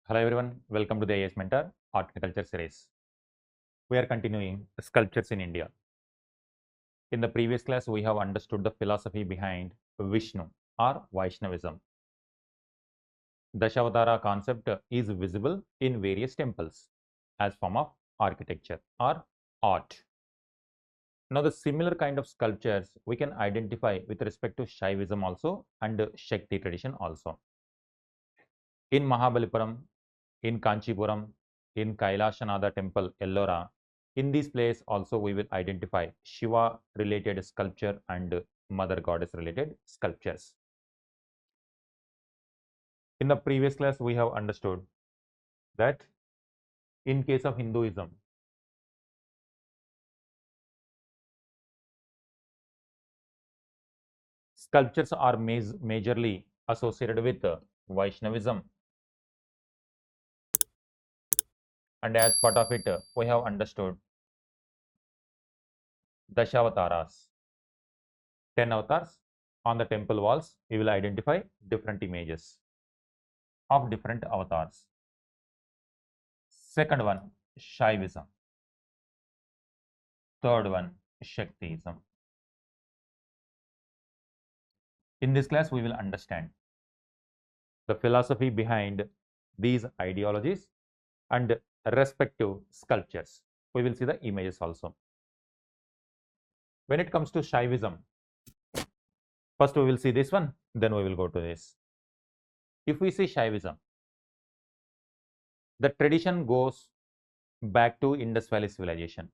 Hello everyone, welcome to the IAS Mentor Art and Culture series. We are continuing sculptures in India. In the previous class, we have understood the philosophy behind Vishnu or Vaishnavism. Dashavatara concept is visible in various temples as form of architecture or art. Now, the similar kind of sculptures we can identify with respect to Shaivism also and Shakti tradition also. In Mahabalipuram, in Kanchipuram, in Kailashanada temple, Ellora, in this place also we will identify Shiva related sculpture and Mother Goddess related sculptures. In the previous class, we have understood that in case of Hinduism, sculptures are majorly associated with Vaishnavism, and as part of it, we have understood Dashawataras, 10 avatars. On the temple walls, we will identify different images of different avatars. Second one, Shaivism. Third one, Shaktiism. In this class, we will understand the philosophy behind these ideologies and respective sculptures. We will see the images also. When it comes to Shaivism, first we will see this one, then we will go to this. If we see Shaivism, the tradition goes back to Indus Valley civilization.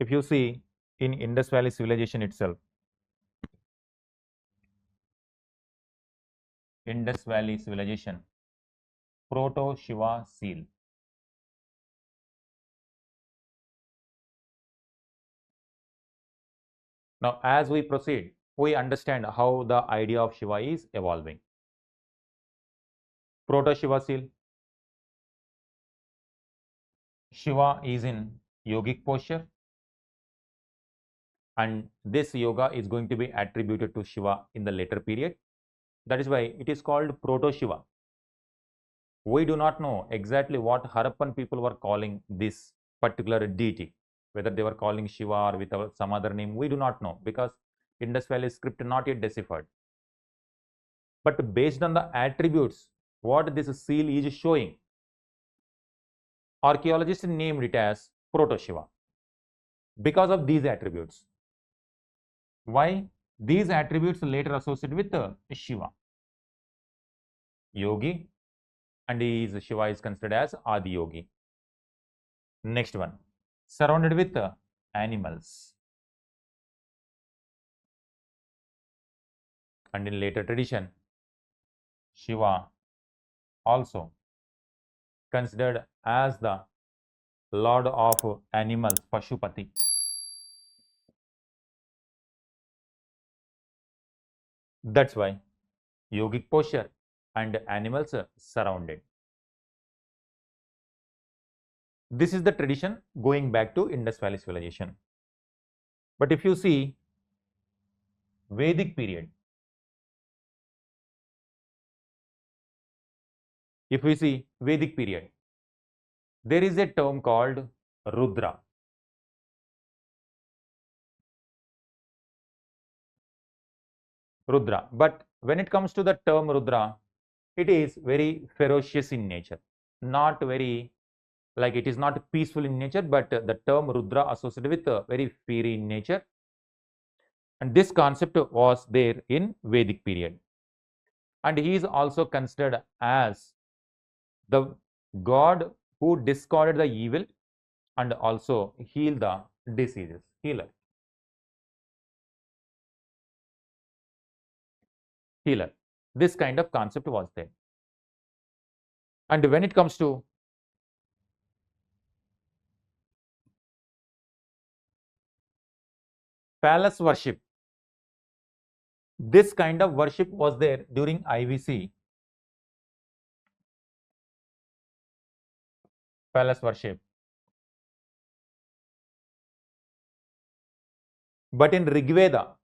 If you see in Indus Valley civilization itself, Indus Valley civilization, Proto-Shiva seal. Now, as we proceed, we understand how the idea of Shiva is evolving. Proto-Shiva seal. Shiva is in yogic posture, and this yoga is going to be attributed to Shiva in the later period. That is why it is called Proto-Shiva. We do not know exactly what Harappan people were calling this particular deity, whether they were calling Shiva or with some other name, we do not know, because Indus Valley script not yet deciphered. But based on the attributes, what this seal is showing, archaeologists named it as Proto-Shiva because of these attributes. Why? These attributes later associated with Shiva, yogi, and Shiva is considered as Adi Yogi. Next one, surrounded with animals. And in later tradition, Shiva also considered as the lord of animals, Pashupati. That's why yogic posture and animals surrounded. This is the tradition going back to Indus Valley civilization. But if you see Vedic period, if we see Vedic period, there is a term called Rudra. Rudra. But when it comes to the term Rudra, it is very ferocious in nature, not very, like, it is not peaceful in nature, but the term Rudra associated with very fiery in nature. And this concept was there in Vedic period. And he is also considered as the god who discarded the evil and also heal the diseases, healer. Healer. This kind of concept was there. And when it comes to palace worship, this kind of worship was there during IVC, palace worship. But in Rigveda,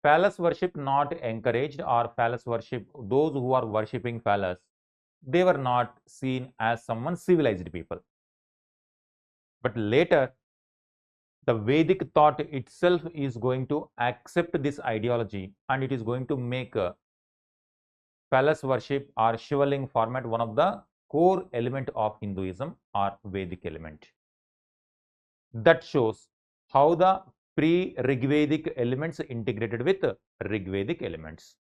palace worship not encouraged, or palace worship, those who are worshipping palace, they were not seen as someone civilized people. But later, the Vedic thought itself is going to accept this ideology, and it is going to make palace worship or Shivaling format one of the core element of Hinduism or Vedic element. That shows how the pre-Rigvedic elements integrated with Rigvedic elements.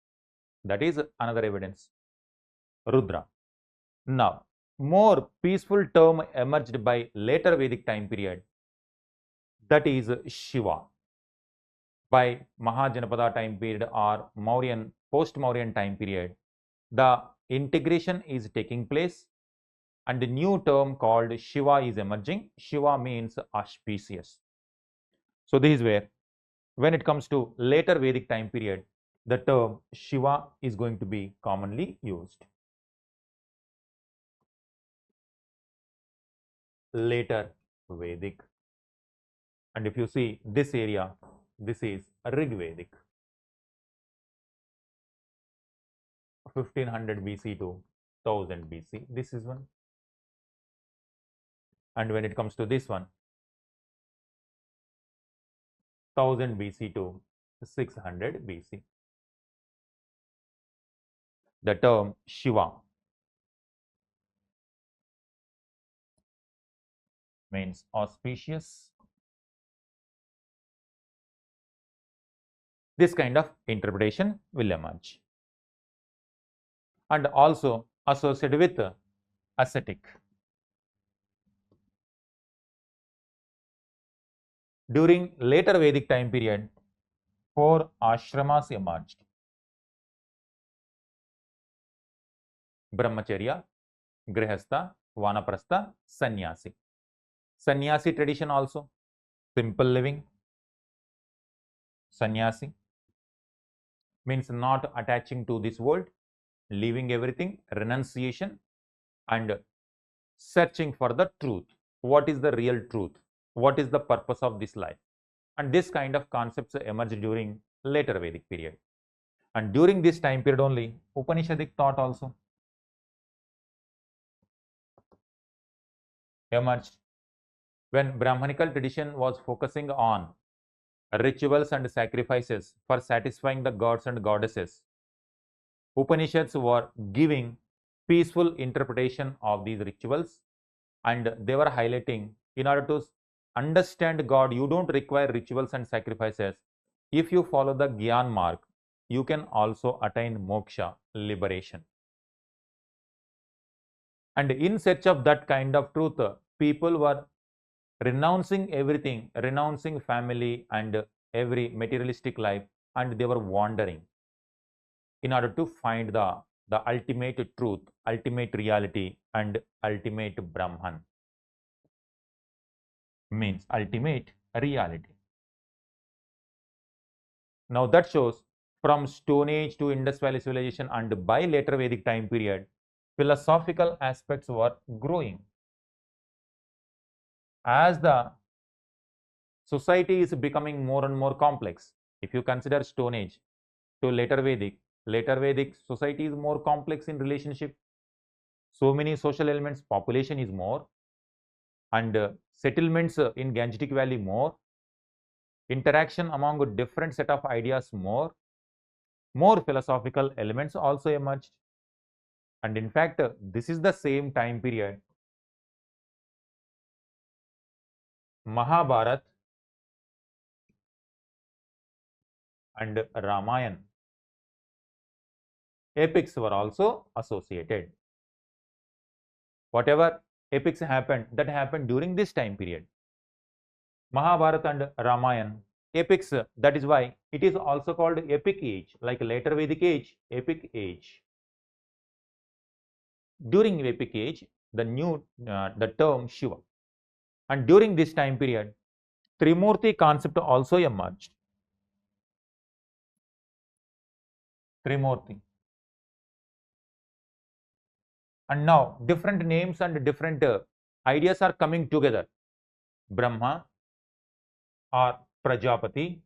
That is another evidence. Rudra. Now, more peaceful term emerged by later Vedic time period, that is Shiva. By Mahajanapada time period or Mauryan, post-Mauryan time period, the integration is taking place and a new term called Shiva is emerging. Shiva means auspicious. So this is where, when it comes to later Vedic time period, the term Shiva is going to be commonly used. Later Vedic. And if you see this area, this is Rig Vedic. 1500 BC to 1000 BC. This is one. And when it comes to this one, 1000 BC to 600 BC. The term Shiva means auspicious. This kind of interpretation will emerge. And also associated with ascetic. During later Vedic time period, 4 ashramas emerged. Brahmacharya, Grihastha, Vanaprastha, Sannyasi. Sannyasi tradition also, simple living. Sannyasi means not attaching to this world, leaving everything, renunciation, and searching for the truth. What is the real truth? What is the purpose of this life? And this kind of concepts emerged during later Vedic period. And during this time period only, Upanishadic thought also emerged, when Brahmanical tradition was focusing on rituals and sacrifices for satisfying the gods and goddesses. Upanishads were giving peaceful interpretation of these rituals, and they were highlighting, in order to understand God, you don't require rituals and sacrifices. If you follow the Gyan mark, you can also attain moksha, liberation. And in search of that kind of truth, people were renouncing everything, renouncing family and every materialistic life, and they were wandering in order to find the ultimate truth, ultimate reality, and ultimate Brahman, means ultimate reality. Now that shows, from Stone Age to Indus Valley civilization and by later Vedic time period, philosophical aspects were growing. As the society is becoming more and more complex, if you consider Stone Age to later Vedic society is more complex in relationship. So many social elements, population is more, and settlements in Gangetic Valley more, interaction among a different set of ideas more philosophical elements also emerged. And in fact, this is the same time period Mahabharat and Ramayana epics were also associated. Whatever epics happened, that happened during this time period. Mahabharata and Ramayana epics, that is why it is also called epic age, like later Vedic age, epic age. During epic age, the term Shiva. And during this time period, Trimurti concept also emerged. Trimurti. And now different names and different ideas are coming together. Brahma or Prajapati,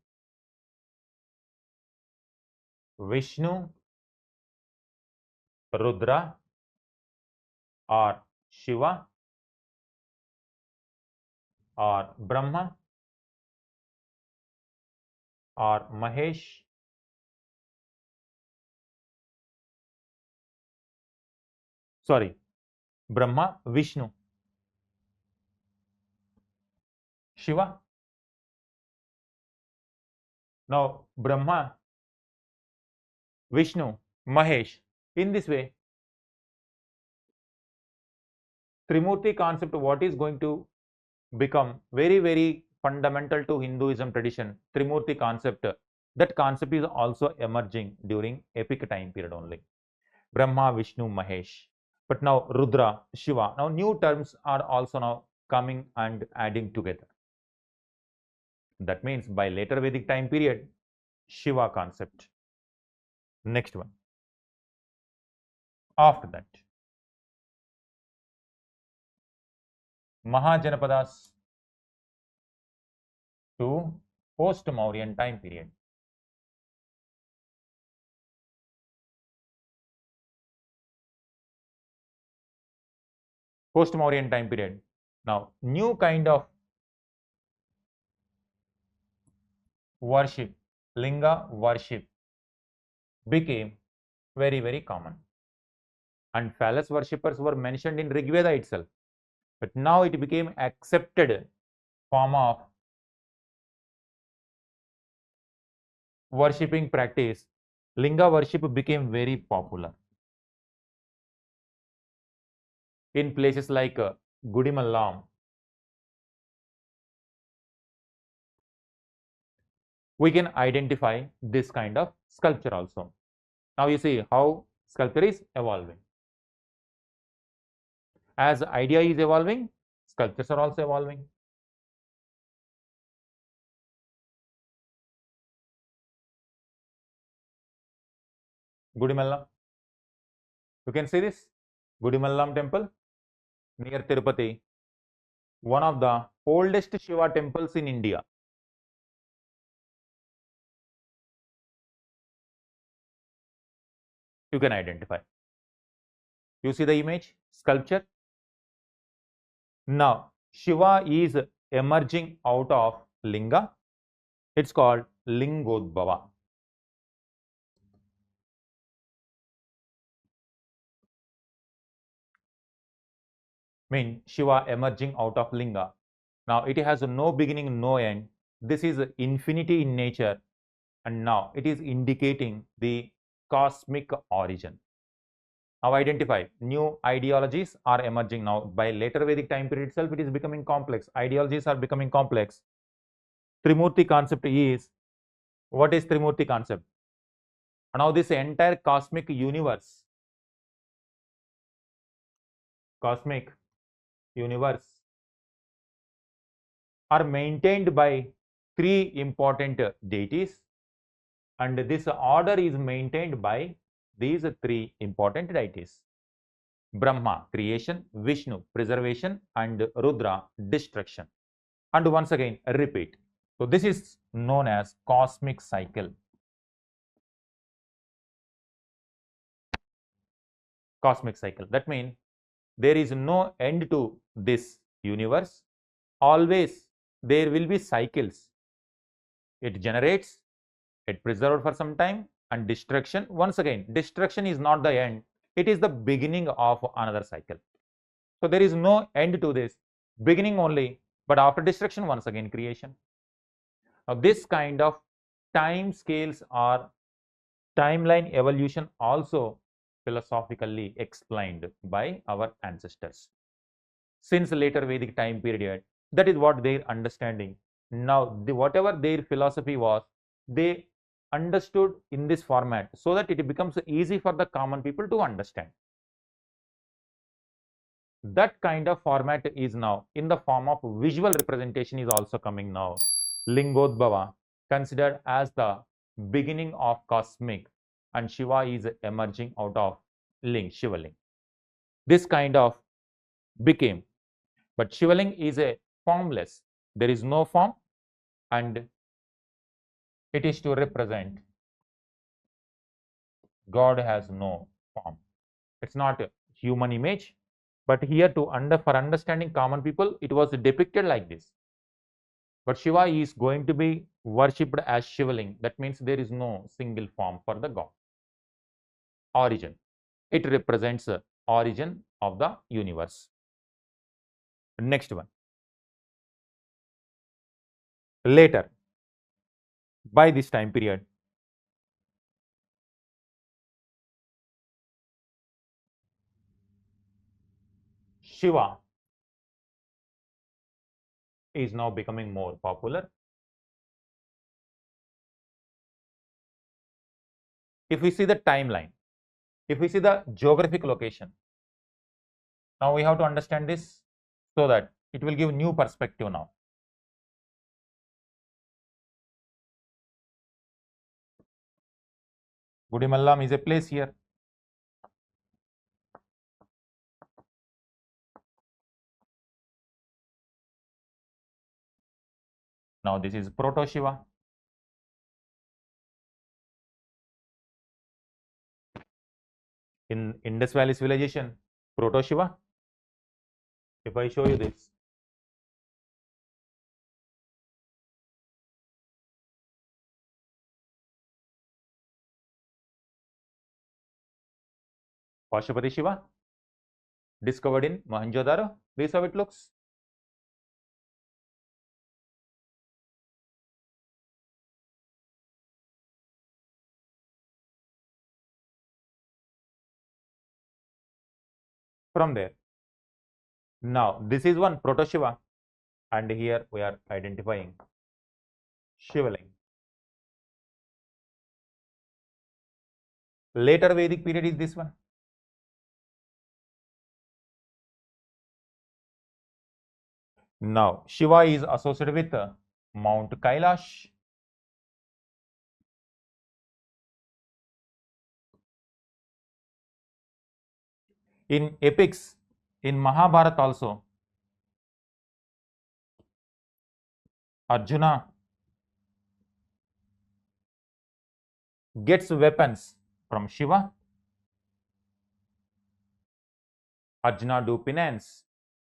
Vishnu, Rudra, or Shiva or Brahma or Mahesh, sorry, Brahma, Vishnu, Shiva. Now Brahma, Vishnu, Mahesh. In this way, Trimurti concept, what is going to become very fundamental to Hinduism tradition, Trimurti concept, that concept is also emerging during epic time period only. Brahma, Vishnu, Mahesh. But now Rudra, Shiva. Now new terms are also now coming and adding together. That means by later Vedic time period, Shiva concept. Next one. After that, Mahajanapadas to post-Mauryan time period. Post-Mauryan time period. Now, new kind of worship, linga worship, became very common. And phallus worshippers were mentioned in Rigveda itself. But now it became accepted form of worshipping practice. Linga worship became very popular in places like Gudimallam. We can identify this kind of sculpture also. Now you see how sculpture is evolving. As idea is evolving, sculptures are also evolving. Gudimallam. You can see this Gudimallam temple near Tirupati, one of the oldest Shiva temples in India. You can identify. You see the image, sculpture. Now, Shiva is emerging out of Linga. It's called Lingodbhava. Mean Shiva emerging out of Linga. Now, it has no beginning, no end. This is infinity in nature, and now it is indicating the cosmic origin. Now identify new ideologies are emerging now. By later Vedic time period itself, it is becoming complex. Ideologies are becoming complex. Trimurti concept is, what is Trimurti concept? Now this entire cosmic universe are maintained by three important deities, and this order is maintained by these three important deities. Brahma, creation; Vishnu, preservation; and Rudra, destruction. And once again, repeat. So this is known as cosmic cycle. Cosmic cycle. That means there is no end to this universe. Always there will be cycles. It generates, it preserved for some time, and destruction. Once again, destruction is not the end. It is the beginning of another cycle. So there is no end to this. Beginning only, but after destruction, once again creation. Now this kind of time scales or timeline evolution also philosophically explained by our ancestors. Since later Vedic time period, that is what their understanding. Now, whatever their philosophy was, they understood in this format so that it becomes easy for the common people to understand. That kind of format is now in the form of visual representation is also coming now. Lingodbhava, considered as the beginning of cosmic, and Shiva is emerging out of Shivaling. This kind of became, but Shivaling is a formless. There is no form, and it is to represent God has no form. It's not a human image, But here for understanding common people, it was depicted like this. But Shiva is going to be worshipped as Shivaling. That means there is no single form for the god. Origin. It represents the origin of the universe. Next one. Later, by this time period, Shiva is now becoming more popular. If we see the timeline, if we see the geographic location, now we have to understand this so that it will give new perspective now. Gudimallam is a place here. Now this is Proto Shiva. In Indus Valley civilization, Proto Shiva. If I show you this, Pashupati Shiva, discovered in Mohenjo-daro. This is how it looks. From there, now this is one Proto Shiva, and here we are identifying Shivaling. Later Vedic period is this one. Now Shiva is associated with Mount Kailash. In epics, in Mahabharata also, Arjuna gets weapons from Shiva. Arjuna do penance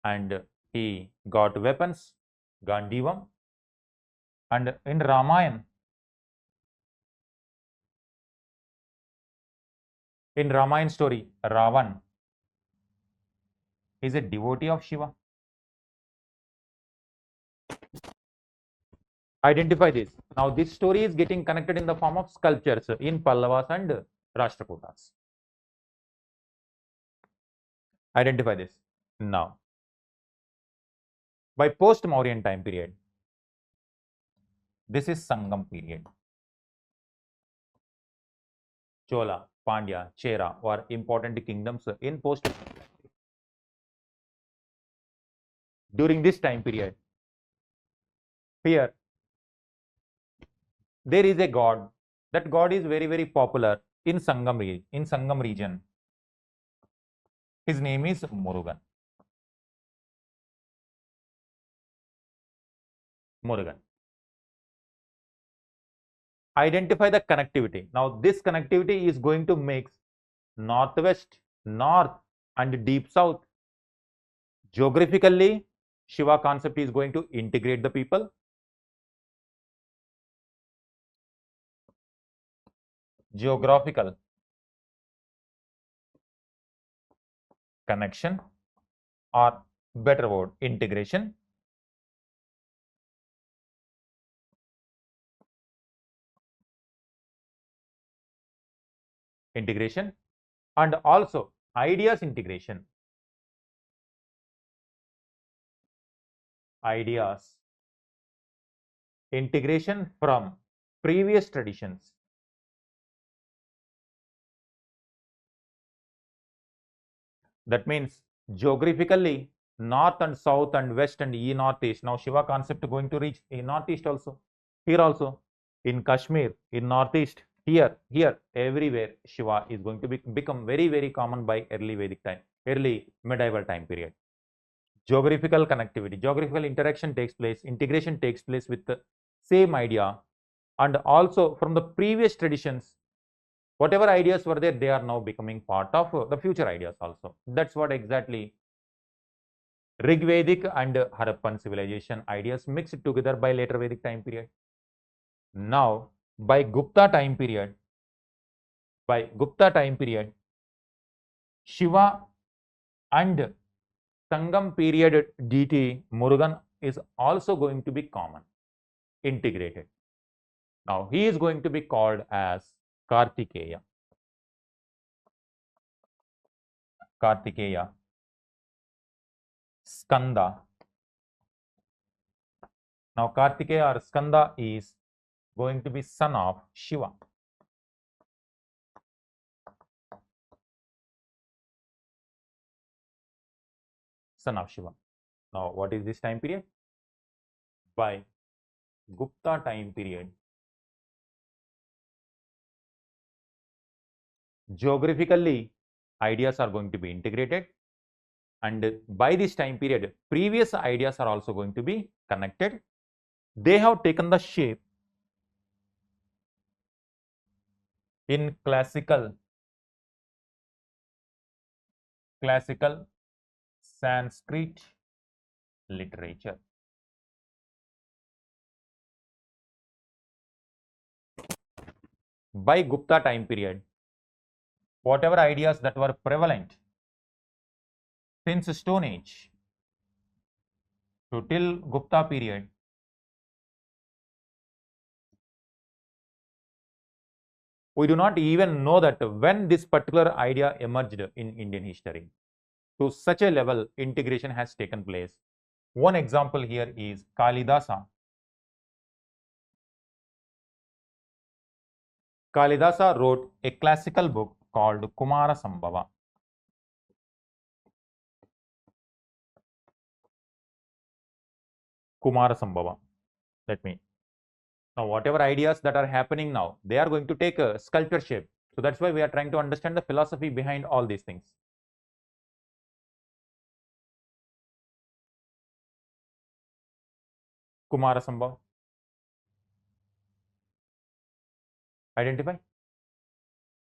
and he got weapons, Gandivam. And in Ramayana, story, Ravan is a devotee of Shiva. Identify this. Now this story is getting connected in the form of sculptures in Pallavas and Rashtrakutas. Identify this. Now, by post-Mauryan time period, this is Sangam period. Chola, Pandya, Chera were important kingdoms in post. During this time period, here there is a god. That god is very, very popular in Sangam region. His name is Murugan. Identify the connectivity. Now this connectivity is going to make northwest, north and deep south. Geographically, Shiva concept is going to integrate the people. Geographical connection, or better word, integration. And also ideas integration. Integration from previous traditions. That means geographically north and south and west and northeast. Now Shiva concept going to reach in northeast also. Here also in Kashmir, in northeast, here, everywhere Shiva is going to become very, very common by early Vedic time, early medieval time period. Geographical connectivity, geographical interaction takes place, integration takes place with the same idea, and also from the previous traditions, whatever ideas were there, they are now becoming part of the future ideas also. That's what exactly Rigvedic and Harappan civilization ideas mixed together by later Vedic time period. Now, by Gupta time period, Shiva and Sangam period deity Murugan is also going to be common, integrated. Now, he is going to be called as Kartikeya. Skanda. Now, Kartikeya or Skanda is going to be son of Shiva. Son of Shiva. Now, what is this time period? By Gupta time period, geographically, ideas are going to be integrated, and by this time period, previous ideas are also going to be connected. They have taken the shape in classical Sanskrit literature. By Gupta time period, whatever ideas that were prevalent since Stone Age to till Gupta period, we do not even know that when this particular idea emerged in Indian history. To such a level, integration has taken place. One example here is Kalidasa. Kalidasa wrote a classical book called Kumara Sambhava. Now, whatever ideas that are happening now, they are going to take a sculpture shape. So that's why we are trying to understand the philosophy behind all these things. Kumara Sambhava. Identify.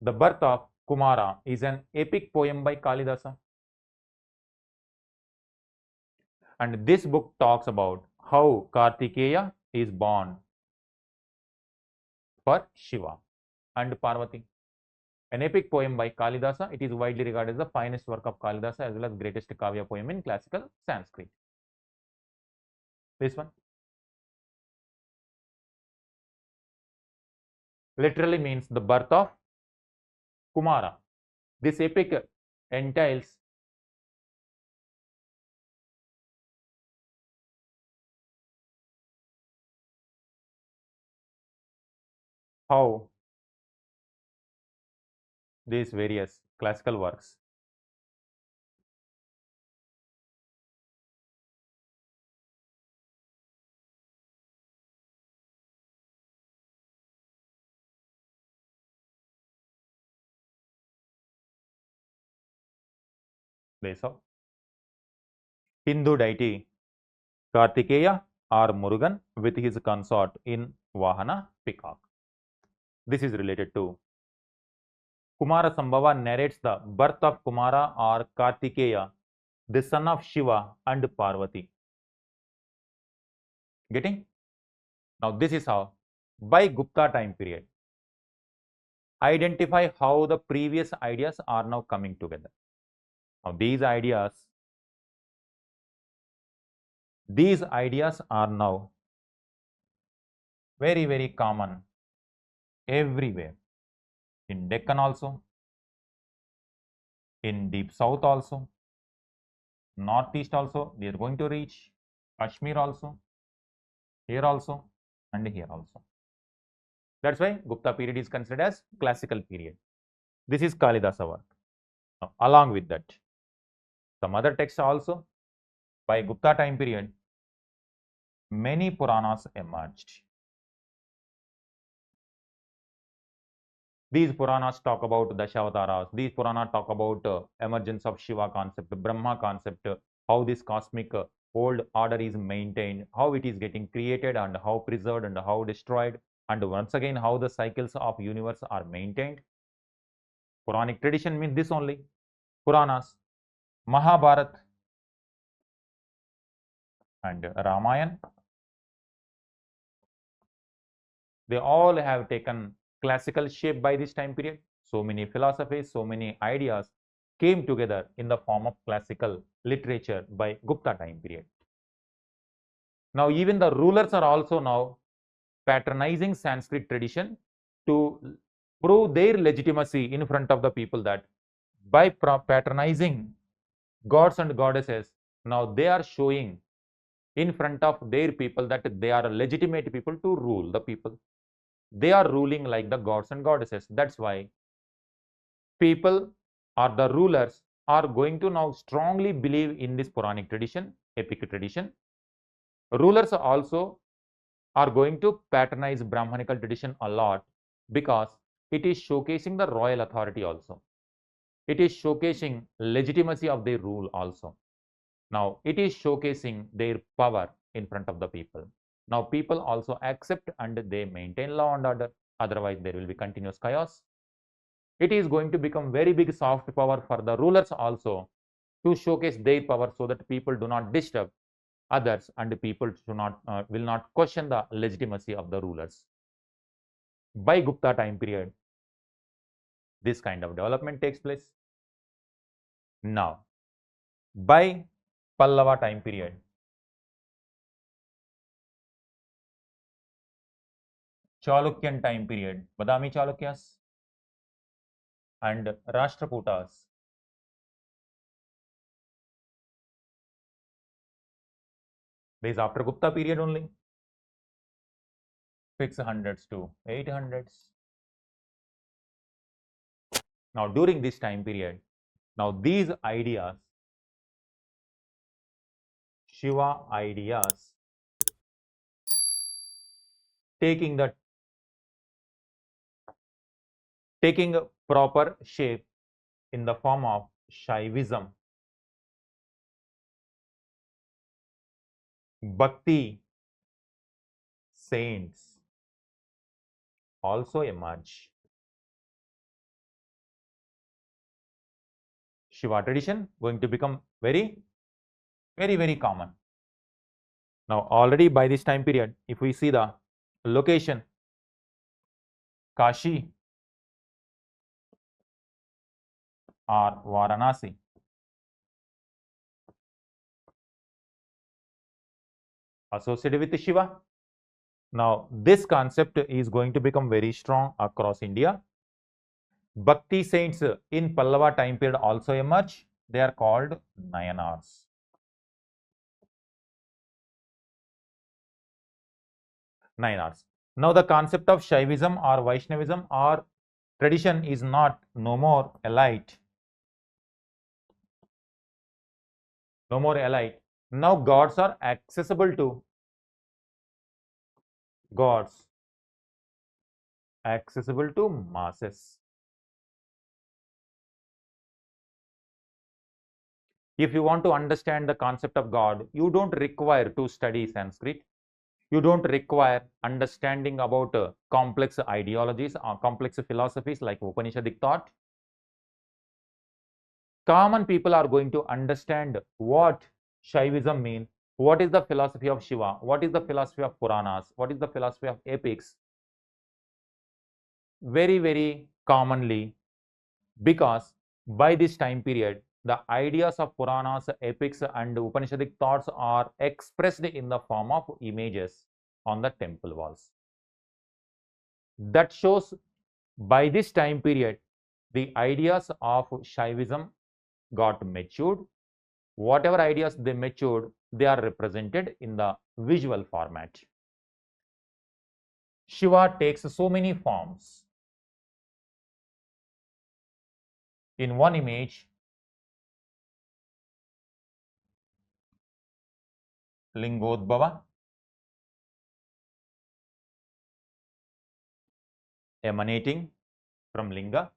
The birth of Kumara is an epic poem by Kalidasa. And this book talks about how Kartikeya is born for Shiva and Parvati. An epic poem by Kalidasa. It is widely regarded as the finest work of Kalidasa as well as greatest Kavya poem in classical Sanskrit. This one literally means the birth of Kumara. This epic entails how these various classical works place of Hindu deity Kartikeya or Murugan with his consort in Vahana peacock. This is related to Kumara Sambhava narrates the birth of Kumara or Kartikeya, the son of Shiva and Parvati. Getting? Now this is how, by Gupta time period, identify how the previous ideas are now coming together. Now these ideas are now very, very common everywhere. In Deccan also, in Deep South also, Northeast also, they are going to reach Kashmir also, here also, and here also. That's why Gupta period is considered as classical period. This is Kalidasa work. Now, along with that, some other texts also, by Gupta time period, many Puranas emerged. These Puranas talk about Dashawataras. These Puranas talk about emergence of Shiva concept, Brahma concept, how this cosmic old order is maintained, how it is getting created and how preserved and how destroyed, and once again how the cycles of universe are maintained. Puranic tradition means this only. Puranas, Mahabharata, and Ramayana. They all have taken classical shape by this time period. So many philosophies, so many ideas came together in the form of classical literature by Gupta time period. Now, even the rulers are also now patronizing Sanskrit tradition to prove their legitimacy in front of the people, that by patronizing gods and goddesses, now they are showing in front of their people that they are legitimate people to rule the people. They are ruling like the gods and goddesses. That's why people or the rulers are going to now strongly believe in this Puranic tradition, epic tradition. Rulers also are going to patronize Brahmanical tradition a lot, because it is showcasing the royal authority also. It is showcasing legitimacy of their rule also. Now, it is showcasing their power in front of the people. Now, people also accept and they maintain law and order. Otherwise, there will be continuous chaos. It is going to become very big soft power for the rulers also to showcase their power, so that people do not disturb others and people will not question the legitimacy of the rulers. By Gupta time period, this kind of development takes place. Now, by Pallava time period, Chalukyan time period, Badami Chalukyas and Rashtrakutas. This is after Gupta period only, 600s to 800s. Now, during this time period, now these ideas, Shiva ideas, taking proper shape in the form of Shaivism, Bhakti saints also emerge. Shiva tradition going to become very common. Now, already by this time period, if we see the location, Kashi or Varanasi, associated with Shiva. Now, this concept is going to become very strong across India. Bhakti saints in Pallava time period also emerge. They are called Nayanars. Nayanars. Now, the concept of Shaivism or Vaishnavism or tradition is no more elite. No more elite. Now, gods are accessible to masses. If you want to understand the concept of God, you don't require to study Sanskrit. You don't require understanding about complex ideologies or complex philosophies like Upanishadic thought. Common people are going to understand what Shaivism means, what is the philosophy of Shiva, what is the philosophy of Puranas, what is the philosophy of epics, very commonly, because by this time period, the ideas of Puranas, epics and Upanishadic thoughts are expressed in the form of images on the temple walls. That shows by this time period, the ideas of Shaivism got matured. Whatever ideas they matured, they are represented in the visual format. Shiva takes so many forms. In one image, Lingodbhava, emanating from Linga.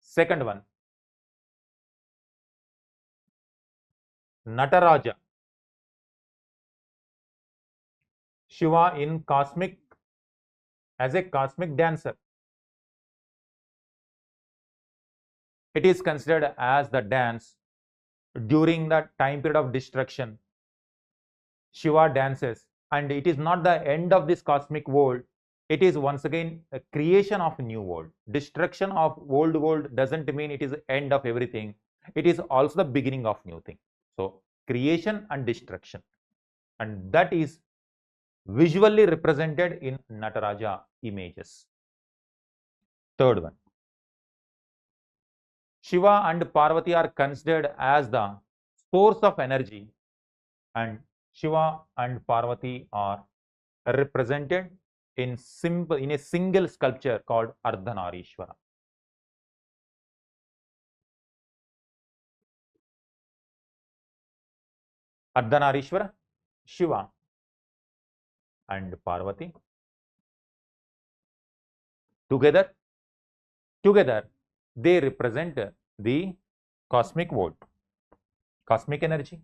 Second one, Nataraja, Shiva in as a cosmic dancer. It is considered as the dance During the time period of destruction, Shiva dances, and it is not the end of this cosmic world. It is once again a creation of a new world. Destruction of old world doesn't mean it is the end of everything. It is also the beginning of new thing. So creation and destruction, and that is visually represented in Nataraja images. Third one, Shiva and Parvati are considered as the source of energy, and Shiva and Parvati are represented in a single sculpture called Ardhanarishwara. Ardhanarishwara, Shiva and Parvati together they represent the cosmic world, cosmic energy.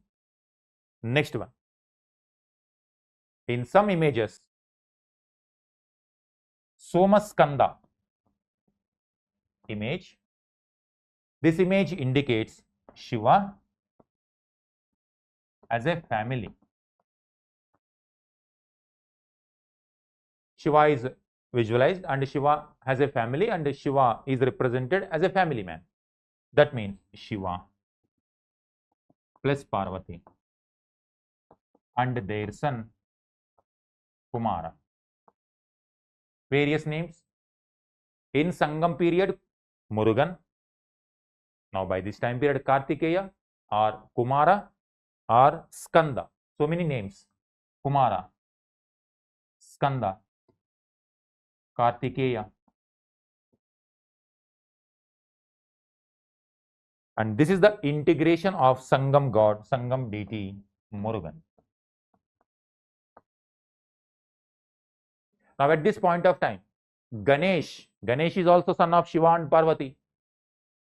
Next one, in some images, Somaskanda image, this image indicates Shiva as a family. Shiva is visualized and Shiva has a family, and Shiva is represented as a family man. That means Shiva plus Parvati and their son Kumara. Various names. In Sangam period, Murugan. Now by this time period, Kartikeya or Kumara or Skanda. So many names. Kumara, Skanda, Kartikeya. And this is the integration of Sangam god, Sangam deity, Murugan. Now at this point of time, Ganesh is also son of Shiva and Parvati.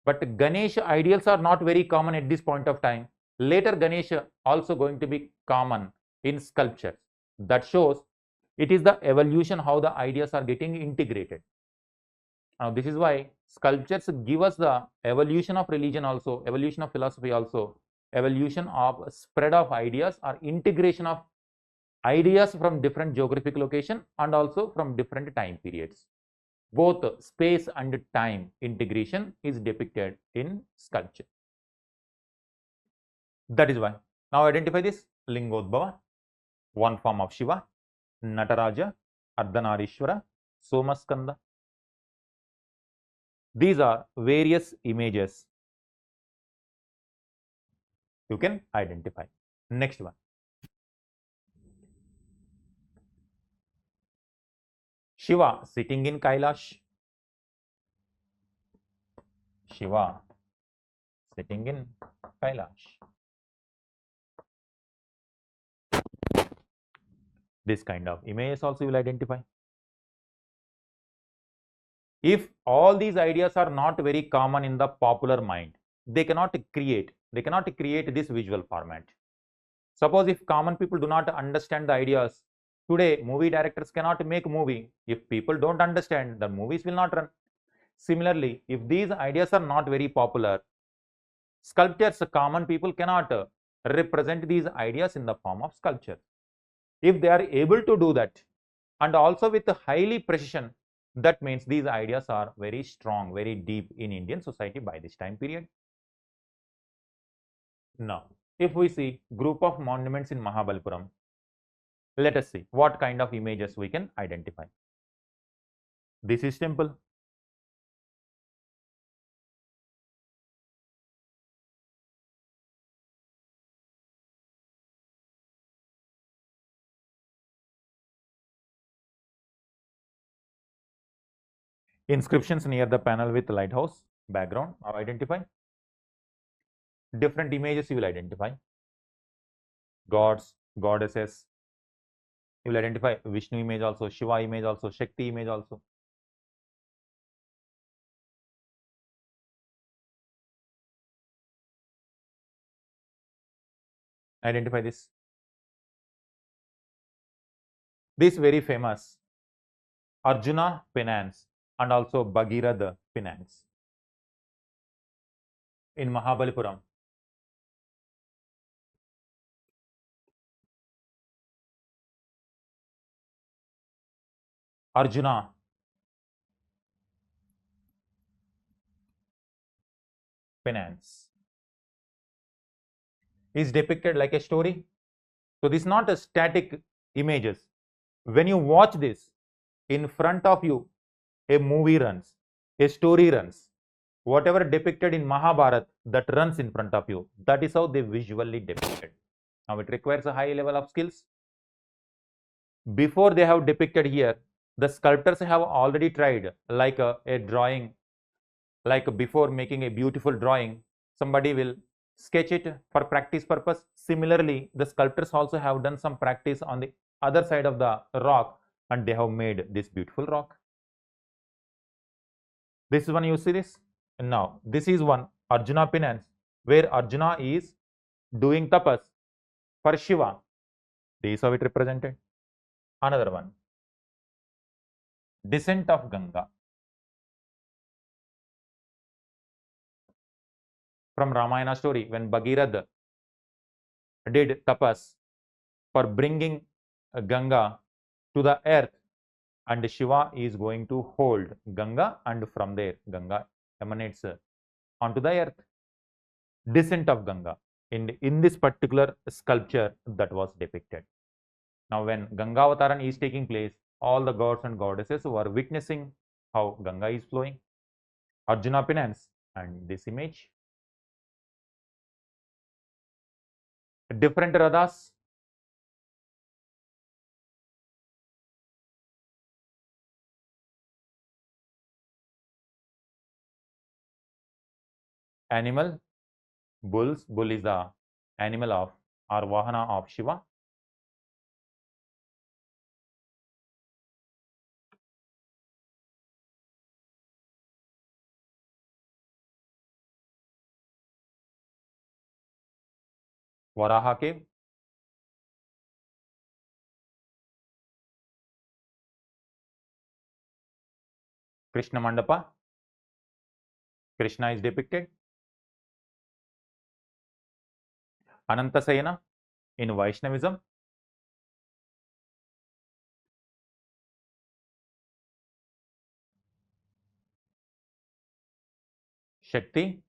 But Ganesh ideals are not very common at this point of time. Later Ganesh also going to be common in sculptures. That shows it is the evolution, how the ideas are getting integrated. Now this is why sculptures give us the evolution of religion also, evolution of philosophy also, evolution of spread of ideas or integration of ideas from different geographic location and also from different time periods. Both space and time integration is depicted in sculpture. That is why. Now identify this Lingodbhava, one form of Shiva, Nataraja, Ardhanarishwara, Somaskanda. These are various images you can identify. Next one. Shiva sitting in Kailash. Shiva sitting in Kailash. This kind of images also you will identify. If all these ideas are not very common in the popular mind, they cannot create this visual format. Suppose if common people do not understand the ideas, today movie directors cannot make movie. If people don't understand, the movies will not run. Similarly, if these ideas are not very popular, sculptures, common people cannot represent these ideas in the form of sculpture. If they are able to do that, and also with highly precision, that means these ideas are very strong, very deep in Indian society by this time period. Now, if we see group of monuments in Mahabalipuram, let us see what kind of images we can identify. This is temple. Inscriptions near the panel with lighthouse background are identified. Different images you will identify. Gods, goddesses. You will identify Vishnu image also, Shiva image also, Shakti image also. Identify this. This very famous Arjuna penance and also Bhagirath penance in Mahabalipuram. Arjuna penance is depicted like a story. So this is not a static images. When you watch this, in front of you, a movie runs, a story runs. Whatever depicted in Mahabharata, that runs in front of you. That is how they visually depicted. Now it requires a high level of skills. Before they have depicted here, the sculptors have already tried like a drawing, like before making a beautiful drawing, somebody will sketch it for practice purpose. Similarly, the sculptors also have done some practice on the other side of the rock and they have made this beautiful rock. This is one, you see this. Now, this is one Arjuna penance where Arjuna is doing tapas for Shiva. This is how it represented. Another one, descent of Ganga. From Ramayana story, when Bhagirath did tapas for bringing Ganga to the earth, and Shiva is going to hold Ganga, and from there Ganga emanates onto the earth. Descent of Ganga in this particular sculpture that was depicted. Now when Ganga Avataran is taking place, all the gods and goddesses were witnessing how Ganga is flowing. Arjuna penance and this image. Different radhas. Animal, bulls. Bull is the animal of or Vahana of Shiva. Varaha cave. Krishna Mandapa. Krishna is depicted. Anantasayana in Vaishnavism. Shakti.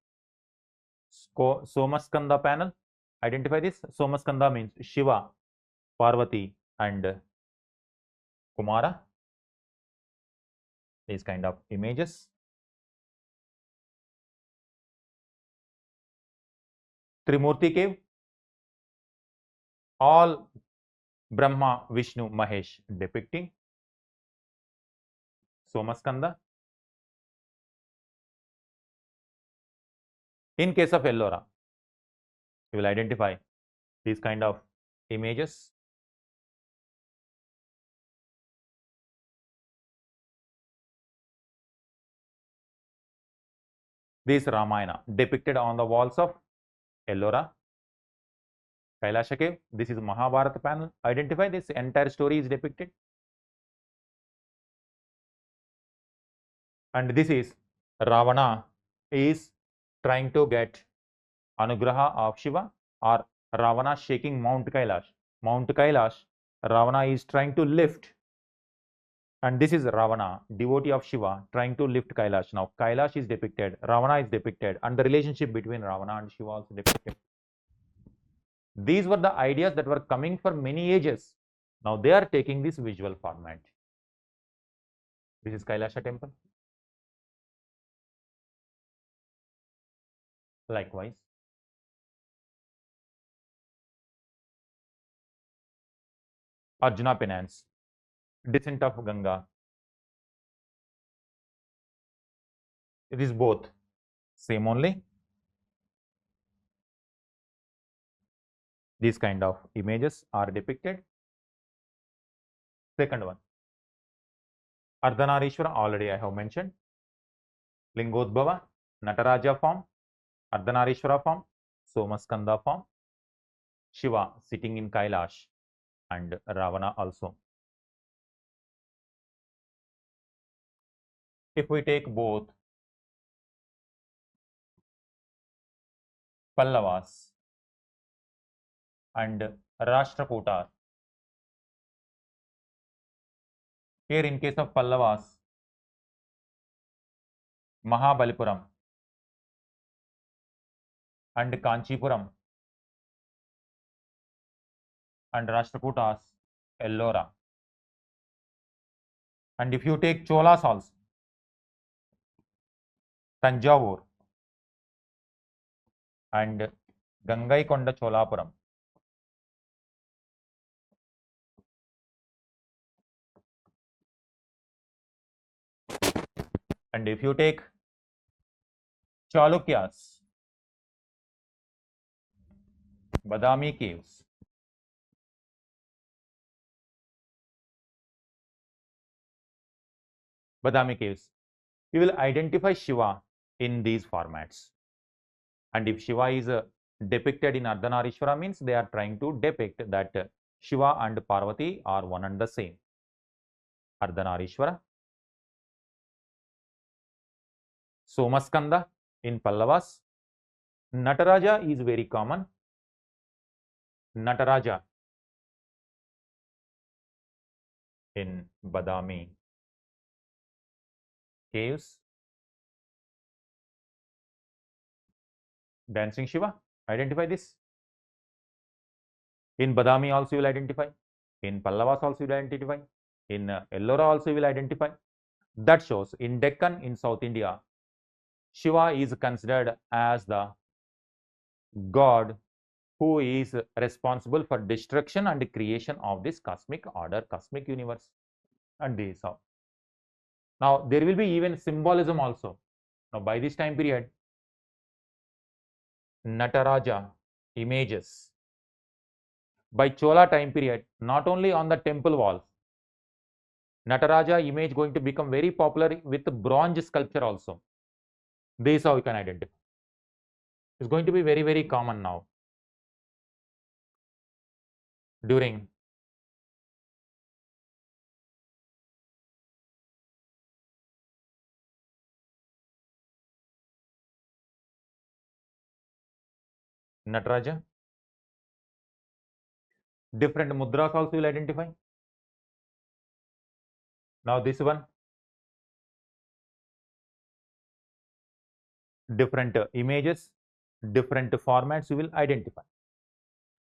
Somaskanda panel. Identify this. Somaskanda means Shiva, Parvati and Kumara. These kind of images. Trimurti cave. All Brahma, Vishnu, Mahesh depicting. Somaskanda. In case of Ellora, you will identify these kind of images. This Ramayana depicted on the walls of Ellora. Kailasha cave. This is Mahabharata panel. Identify this entire story is depicted. And this is Ravana is trying to get Anugraha of Shiva, or Ravana shaking Mount Kailash. Mount Kailash, Ravana is trying to lift. And this is Ravana, devotee of Shiva, trying to lift Kailash. Now, Kailash is depicted, Ravana is depicted, and the relationship between Ravana and Shiva also depicted. These were the ideas that were coming for many ages. Now, they are taking this visual format. This is Kailasha temple. Likewise, Arjuna penance, descent of Ganga. It is both same only. These kind of images are depicted. Second one, Ardhanarishwara, already I have mentioned. Lingodbhava, Nataraja form, Ardhanarishwara form, Somaskanda form, Shiva sitting in Kailash, and Ravana also. If we take both Pallavas and Rashtrakutas, Here in case of Pallavas, Mahabalipuram and Kanchipuram, and Rashtrakutas, Ellora. And if you take Cholas also, Tanjavur and Gangaikonda Cholapuram. And if you take Chalukyas, Badami caves. Badami caves. We will identify Shiva in these formats. And if Shiva is depicted in Ardhanarishwara, means they are trying to depict that Shiva and Parvati are one and the same. Ardhanarishwara. Somaskanda in Pallavas. Nataraja is very common. Nataraja in Badami caves. Dancing Shiva, identify this. In Badami also you will identify. In Pallavas also you will identify. In Ellora also you will identify. That shows in Deccan in South India, Shiva is considered as the god who is responsible for destruction and creation of this cosmic order, cosmic universe. And this is how. Now there will be even symbolism also. Now by this time period, Nataraja images by Chola time period, not only on the temple walls, Nataraja image going to become very popular with bronze sculpture also. This is how you can identify. It's going to be very, very common now. During Nataraja, different mudras also will identify. Now this one, different images, different formats you will identify.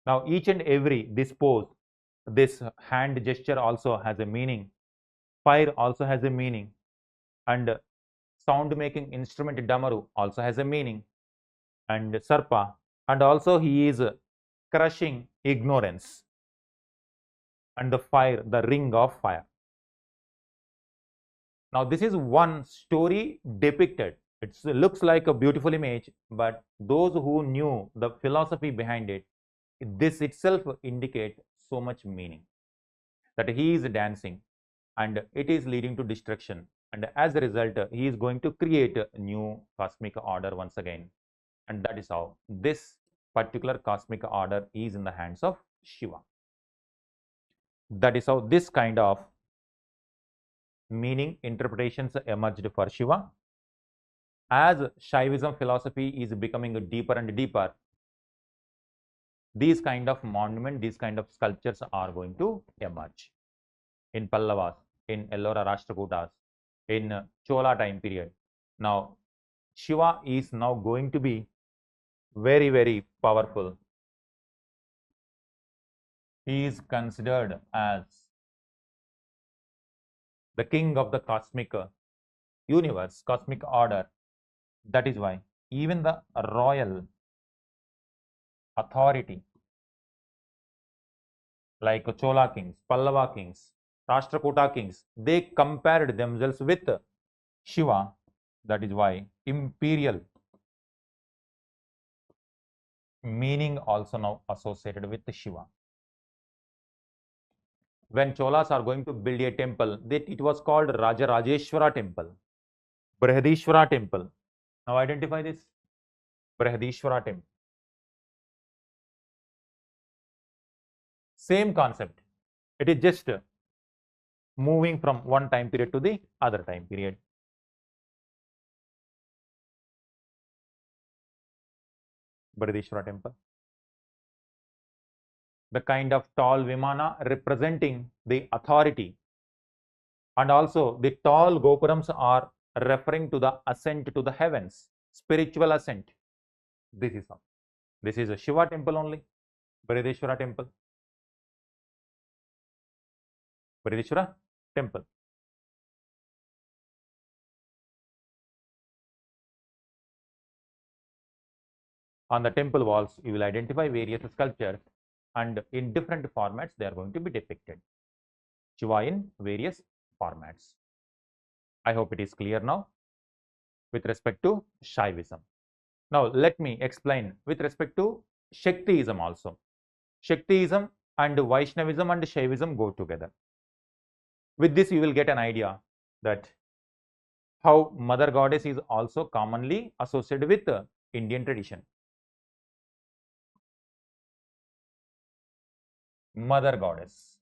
Now each and every this pose, this hand gesture also has a meaning. Fire also has a meaning, and sound making instrument Damaru also has a meaning, and Sarpa, and also he is crushing ignorance, and the fire, the ring of fire. Now this is one story depicted. It looks like a beautiful image, but those who knew the philosophy behind it, this itself indicates so much meaning, that he is dancing and it is leading to destruction, and as a result he is going to create a new cosmic order once again, and that is how this particular cosmic order is in the hands of Shiva. That is how this kind of meaning interpretations emerged for Shiva. As Shaivism philosophy is becoming deeper and deeper, these kind of monument, these kind of sculptures are going to emerge in Pallavas, in Ellora Rashtrakutas, in Chola time period. Now Shiva is now going to be very, very powerful. He is considered as the king of the cosmic universe, cosmic order. That is why even the royal authority like Chola kings, Pallava kings, Rashtrakuta kings, they compared themselves with Shiva. That is why imperial meaning also now associated with Shiva. When Cholas are going to build a temple, it was called Rajarajeshwara temple, Brihadishwara temple. Now identify this, Brihadishwara temple. Same concept. It is just moving from one time period to the other time period. Brihadishwara temple. The kind of tall Vimana representing the authority And also the tall gopurams are referring to the ascent to the heavens, spiritual ascent. This is how. This is a Shiva temple only, Brideshwara temple. Brideshwara temple. On the temple walls, you will identify various sculptures, and in different formats, they are going to be depicted. Shiva in various formats. I hope it is clear now with respect to Shaivism. Now, let me explain with respect to Shaktiism also. Shaktiism and Vaishnavism and Shaivism go together. With this, you will get an idea that how Mother Goddess is also commonly associated with Indian tradition. Mother Goddess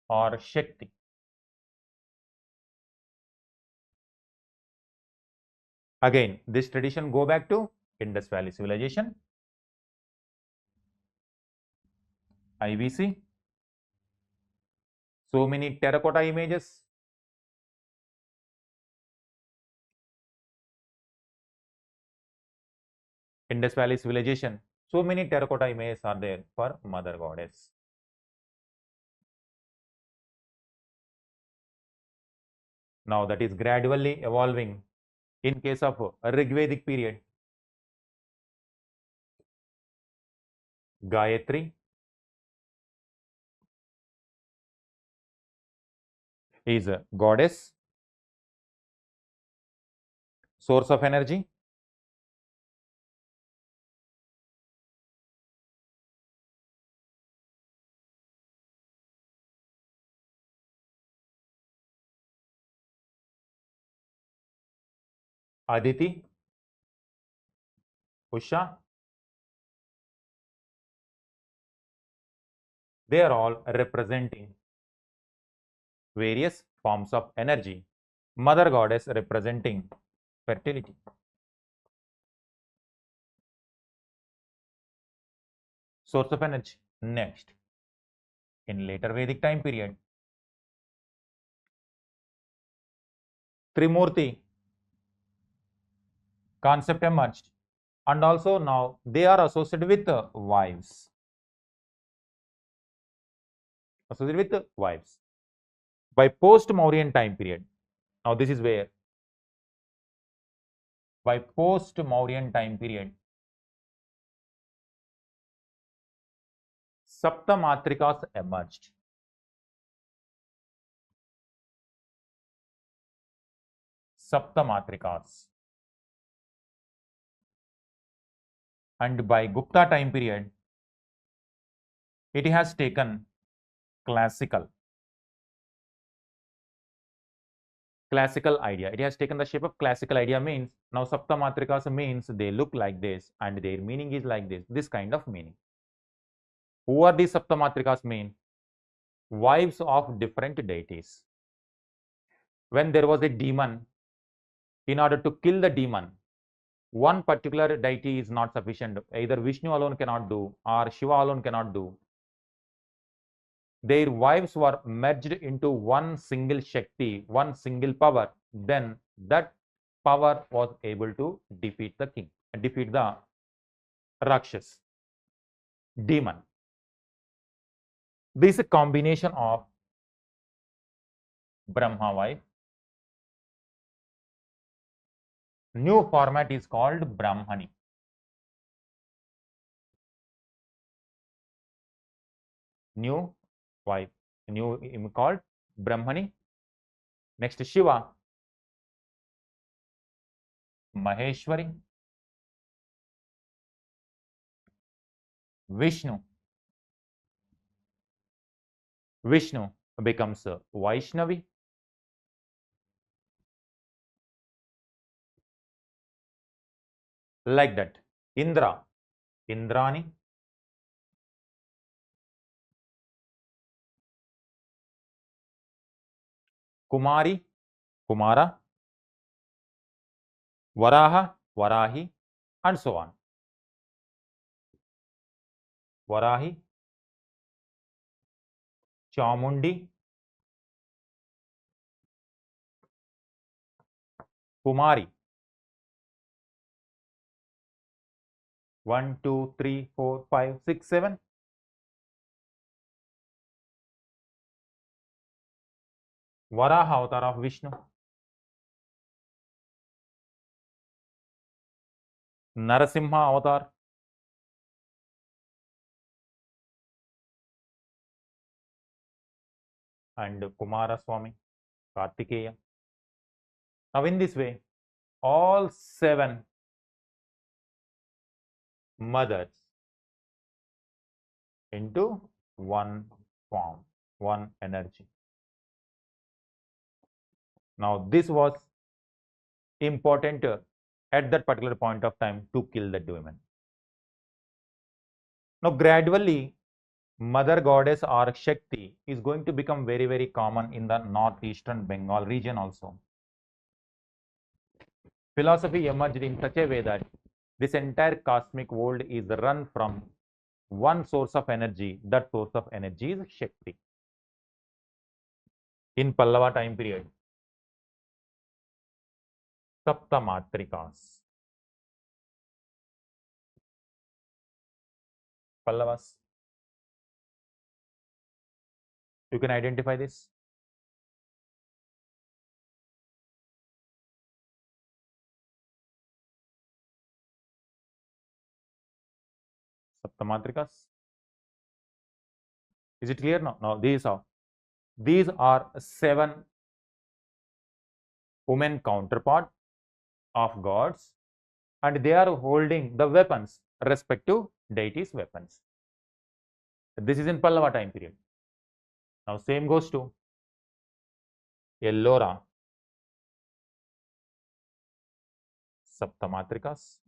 or Shakti. Again, this tradition go back to Indus Valley civilization, IVC, so many terracotta images, Indus Valley civilization, so many terracotta images are there for Mother Goddess. Now that is gradually evolving in case of Rigvedic period. Gayatri is a goddess, source of energy. Aditi, Usha, they are all representing various forms of energy. Mother Goddess representing fertility. Source of energy. Next, in later Vedic time period, Trimurti concept emerged, and also now they are associated with wives. Associated with wives. By post-Mauryan time period. Now this is where by post-Mauryan time period, Saptamatrikas emerged. Saptamatrikas. And by Gupta time period, it has taken classical idea. It has taken the shape of classical idea, means now Saptamatrikas means they look like this and their meaning is like this kind of meaning. Who are these Saptamatrikas mean? Wives of different deities. When there was a demon, in order to kill the demon, one particular deity is not sufficient. Either Vishnu alone cannot do or Shiva alone cannot do. Their wives were merged into one single Shakti, one single power. Then that power was able to defeat the king, defeat the Rakshas, demon. This is a combination of Brahma wife. New format is called Brahmani. New wife, new called Brahmani. Next Shiva, Maheshwari, Vishnu. Vishnu becomes Vaishnavi. Like that. Indra, Indrani. Kumari, Kumara. Varaha, Varahi, and so on. Varahi, Chamundi, Kumari. 1, 2, 3, 4, 5, 6, 7. Varaha avatar of Vishnu. Narasimha avatar. And Kumara Swami, Kartikeya. Now in this way, all 7 mothers into one form, one energy. Now this was important at that particular point of time to kill that women. Now gradually, Mother Goddess or Shakti is going to become very, very common in the northeastern Bengal region also. Philosophy emerged in such a way that this entire cosmic world is run from one source of energy. That source of energy is Shakti. In Pallava time period, Saptamatrikas. Pallavas. You can identify this. Saptamatrikas. Is it clear now? Now these are 7 women counterpart of gods, and they are holding the weapons, respective deities' weapons. This is in Pallava time period. Now same goes to Ellora, Saptamatrikas.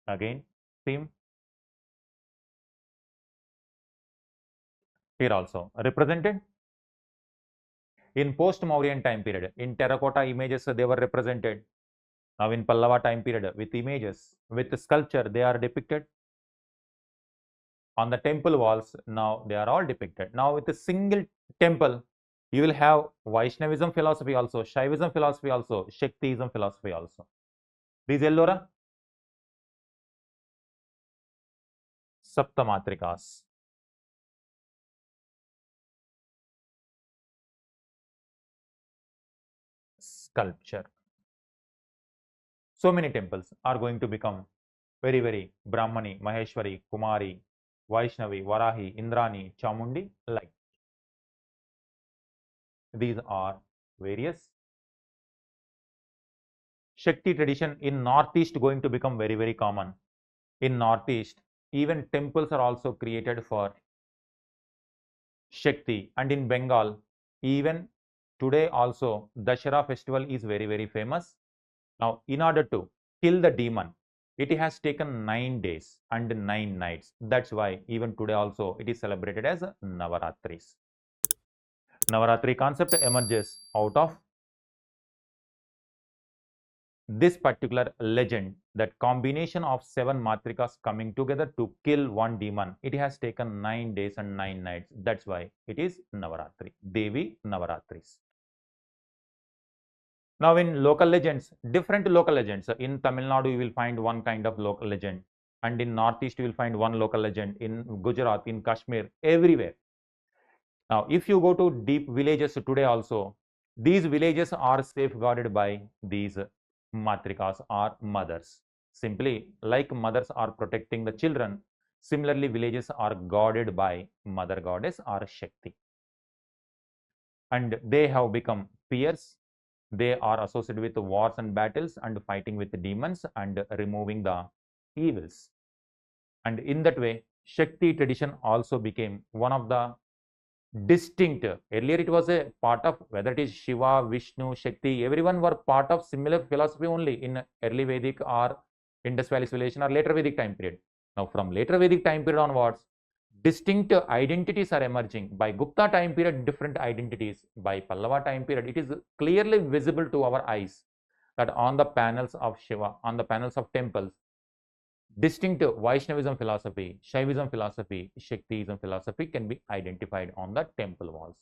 Again, same. Here also represented in post-Mauryan time period. In terracotta images, they were represented. Now in Pallava time period, with images, with sculpture, they are depicted. On the temple walls, now they are all depicted. Now with a single temple, you will have Vaishnavism philosophy also, Shaivism philosophy also, Shaktiism philosophy also. These Ellora, Saptamatrikas. Sculpture. So many temples are going to become very, very Brahmani, Maheshwari, Kumari, Vaishnavi, Varahi, Indrani, Chamundi, like. These are various. Shakti tradition in Northeast going to become very, very common. In Northeast, even temples are also created for Shakti, and in Bengal, even today also, Dashera festival is very, very famous. Now, in order to kill the demon, it has taken 9 days and 9 nights. That's why even today also it is celebrated as Navaratris. Navaratri concept emerges out of this particular legend, that combination of 7 matrikas coming together to kill one demon. It has taken 9 days and 9 nights. That's why it is Navaratri, Devi Navaratris. Now in local legends, different local legends. In Tamil Nadu, you will find one kind of local legend, and in Northeast, you will find one local legend. In Gujarat, in Kashmir, everywhere. Now, if you go to deep villages today also, these villages are safeguarded by these matrikas or mothers. Simply, like mothers are protecting the children, similarly, villages are guarded by Mother Goddess or Shakti. And they have become fierce. They are associated with wars and battles and fighting with demons and removing the evils. And in that way, Shakti tradition also became one of the distinct. Earlier it was a part of, whether it is Shiva, Vishnu, Shakti, everyone were part of similar philosophy only in early Vedic or Indus Valley civilization or later Vedic time period. Now from later Vedic time period onwards, distinct identities are emerging. By Gupta time period, different identities. By Pallava time period, it is clearly visible to our eyes that on the panels of Shiva, on the panels of temples, distinct Vaishnavism philosophy, Shaivism philosophy, Shaktiism philosophy can be identified on the temple walls.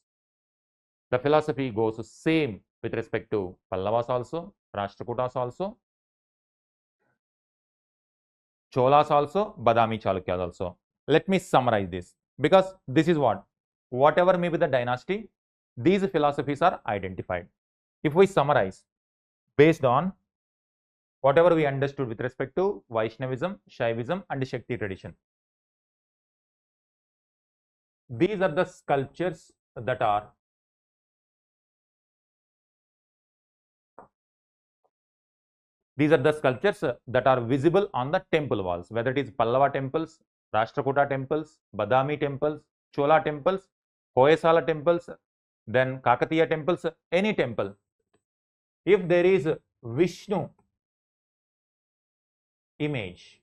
The philosophy goes same with respect to Pallavas also, Rashtrakutas also, Cholas also, Badami Chalukyas also. Let me summarize this, because this is whatever may be the dynasty, these philosophies are identified. If we summarize based on whatever we understood with respect to Vaishnavism, Shaivism and Shakti tradition, these are the sculptures that are visible on the temple walls, whether it is Pallava temples, Rashtrakuta temples, Badami temples, Chola temples, Hoysala temples, then Kakatiya temples, any temple. If there is Vishnu image,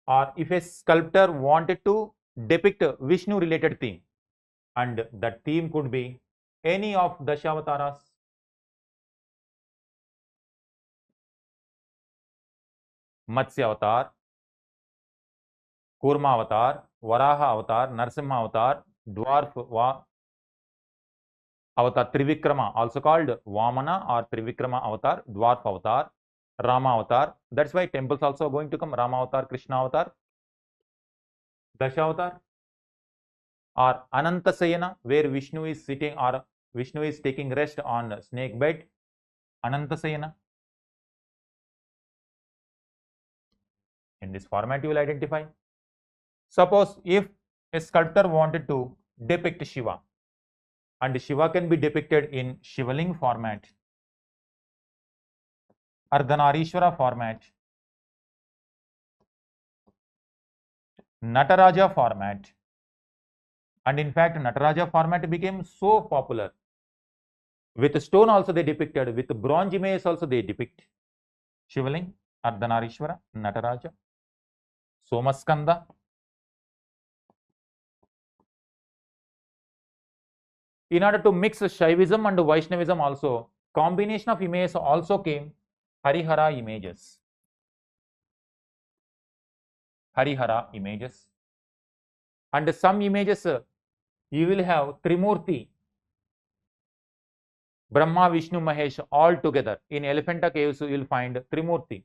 or if a sculptor wanted to depict Vishnu related theme, and that theme could be any of Dashavataras, Matsya avatar, Kurma avatar, Varaha avatar, Narsimha avatar, Dwarf avatar, Trivikrama, also called Vamana or Trivikrama avatar, Dwarf avatar, Rama avatar. That's why temples also going to come Rama avatar, Krishna avatar, Dashavatar, or Anantasayana, where Vishnu is sitting or Vishnu is taking rest on snake bed, Anantasayana. In this format, you will identify. Suppose if a sculptor wanted to depict Shiva, and Shiva can be depicted in Shivaling format, Ardhanarishwara format, Nataraja format, and in fact Nataraja format became so popular. With stone also they depicted, with bronze images also they depict Shivaling, Ardhanarishwara, Nataraja, Somaskanda. In order to mix Shaivism and Vaishnavism also, combination of images also came, Harihara images. Harihara images. And some images you will have Trimurti, Brahma, Vishnu, Mahesh all together. In Elephanta caves you will find Trimurti.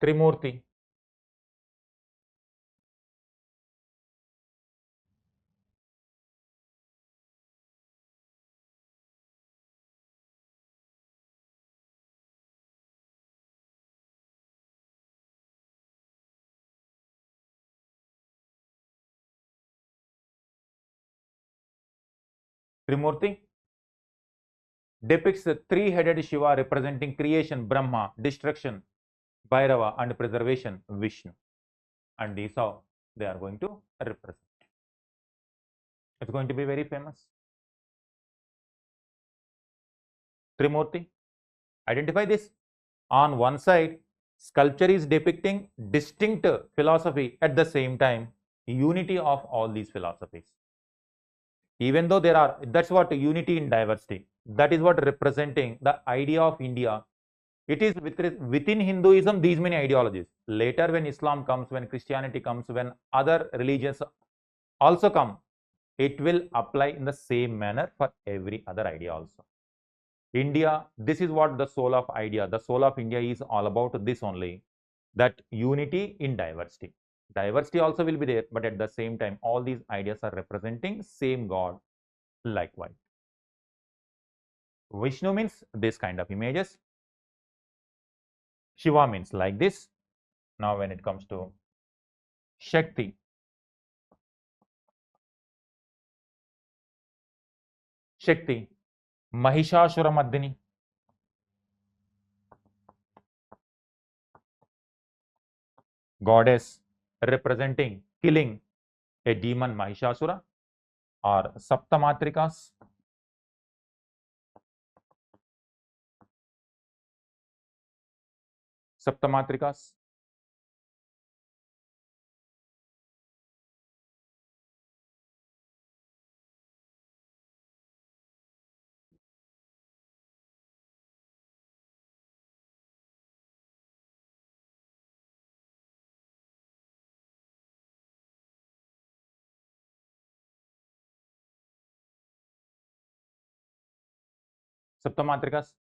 Trimurti. Trimurti depicts the three-headed Shiva representing creation, Brahma, destruction, Bhairava, and preservation, Vishnu. And these how they are going to represent. It's going to be very famous. Trimurti. Identify this. On one side, sculpture is depicting distinct philosophy, at the same time, unity of all these philosophies. Even though there are, that's what unity in diversity. That is what representing the idea of India. It is within Hinduism, these many ideologies. Later, when Islam comes, when Christianity comes, when other religions also come, it will apply in the same manner for every other idea also. India, this is what the soul of idea, the soul of India is all about this only, that unity in diversity. Diversity also will be there, but at the same time, all these ideas are representing same God likewise. Vishnu means this kind of images. Shiva means like this. Now, when it comes to Shakti, Shakti, Mahishasura Mardini, goddess representing killing a demon Mahishasura, or Saptamatrikas, Saptamatrikas, Saptamatrikas,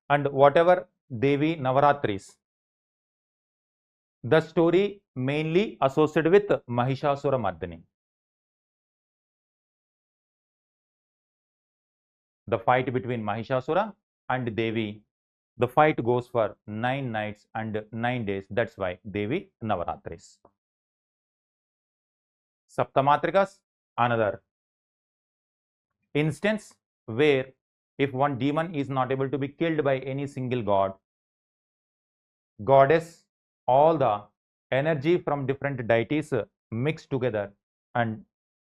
and whatever Devi Navaratris, the story mainly associated with Mahishasura Mardini. The fight between Mahishasura and Devi, the fight goes for 9 nights and 9 days. That's why Devi Navaratris. Saptamatrikas, another instance where if one demon is not able to be killed by any single god, goddess, all the energy from different deities mix together, and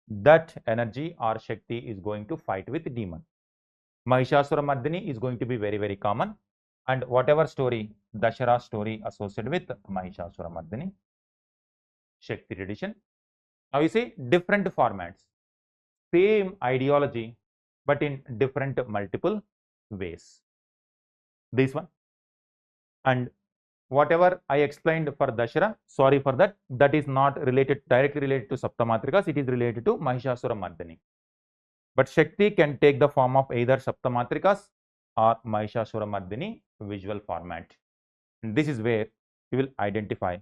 that energy or Shakti is going to fight with demon. Mahishasura Mardini is going to be very, very common, and whatever story, Dashara story associated with Mahishasura Mardini, Shakti tradition. Now you see different formats, same ideology, but in different multiple ways. This one, and whatever I explained for Dashara, sorry for that, that is not related, directly related to Saptamatrikas, it is related to Mahishasura Mardini. But Shakti can take the form of either Saptamatrikas or Mahishasura Mardini visual format. And this is where you will identify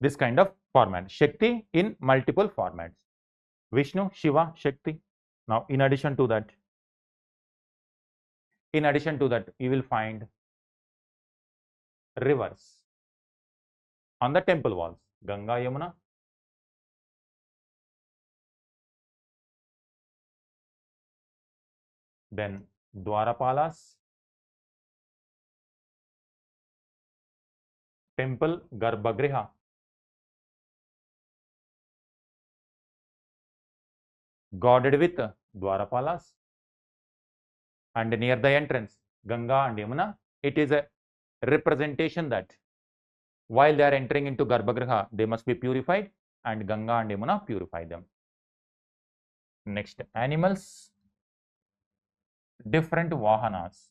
this kind of format, Shakti in multiple formats. Vishnu, Shiva, Shakti. Now, in addition to that, you will find rivers on the temple walls, Ganga, Yamuna. Then Dwarapalas, temple Garbhagriha, guarded with Dwarapalas, and near the entrance, Ganga and Yamuna, it is a representation that while they are entering into Garbhagriha, they must be purified, and Ganga and Yamuna purify them. Next, animals, different Vahanas.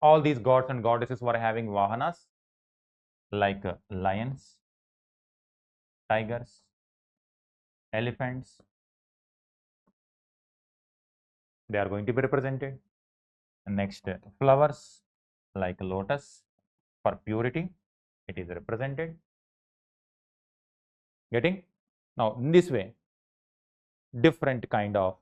All these gods and goddesses were having Vahanas like lions, tigers, elephants. They are going to be represented. Next, flowers like lotus for purity, it is represented. Getting? Now, in this way, different kind of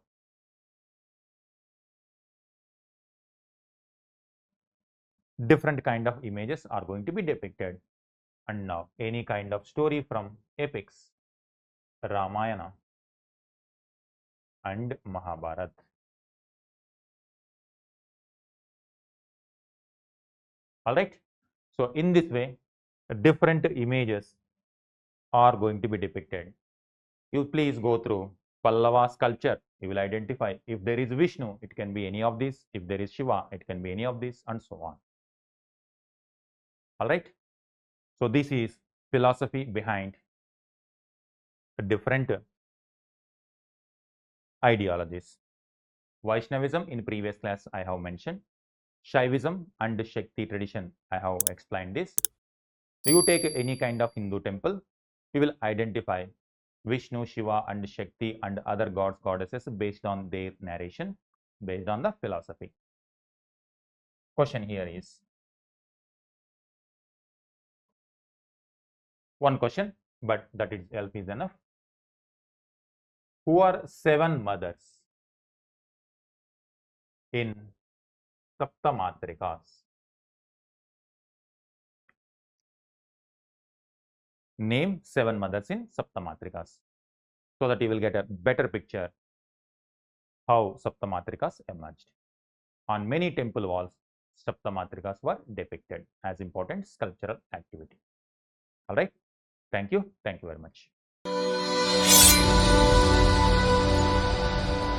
images are going to be depicted. And now, any kind of story from epics, Ramayana and Mahabharata. All right. So, in this way, different images are going to be depicted. You please go through Pallava sculpture. You will identify if there is Vishnu, it can be any of these. If there is Shiva, it can be any of these, and so on. All right. So, this is philosophy behind different ideologies. Vaishnavism in previous class I have mentioned. Shaivism and Shakti tradition I have explained this. You take any kind of Hindu temple, you will identify Vishnu, Shiva and Shakti and other gods, goddesses based on their narration, based on the philosophy. Question here is, one question, but that itself is enough. Who are 7 mothers in Saptamatrikas? Name 7 mothers in Saptamatrikas so that you will get a better picture how Saptamatrikas emerged. On many temple walls, Saptamatrikas were depicted as important sculptural activity. All right. Thank you. Thank you very much.